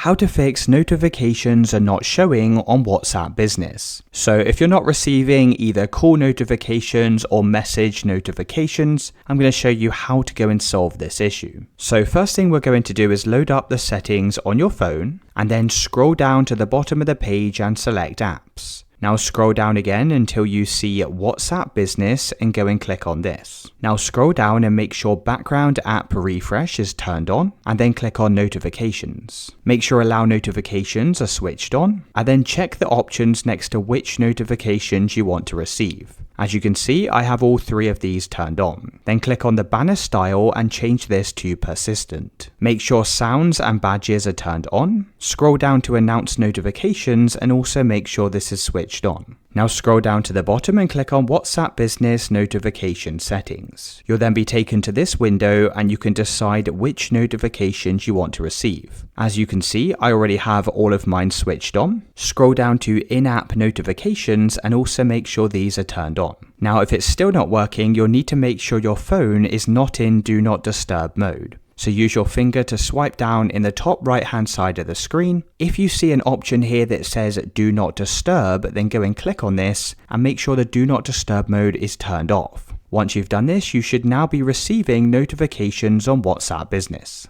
how to fix notifications are not showing on WhatsApp Business. So if you're not receiving either call notifications or message notifications, I'm going to show you how to go and solve this issue. So first thing we're going to do is load up the settings on your phone and then scroll down to the bottom of the page and select apps. Now scroll down again until you see WhatsApp Business and go and click on this. Now scroll down and make sure background app refresh is turned on and then click on notifications. Make sure allow notifications are switched on and then check the options next to which notifications you want to receive. As you can see, I have all three of these turned on. Then click on the banner style and change this to persistent. Make sure sounds and badges are turned on. Scroll down to announce notifications and also make sure this is switched on. Now scroll down to the bottom and click on WhatsApp Business notification settings. You'll then be taken to this window and you can decide which notifications you want to receive. As you can see, I already have all of mine switched on. Scroll down to in-app notifications and also make sure these are turned on. Now if it's still not working, you'll need to make sure your phone is not in Do Not Disturb mode. So use your finger to swipe down in the top right hand side of the screen. If you see an option here that says Do Not Disturb, then go and click on this and make sure the Do Not Disturb mode is turned off. Once you've done this, you should now be receiving notifications on WhatsApp Business.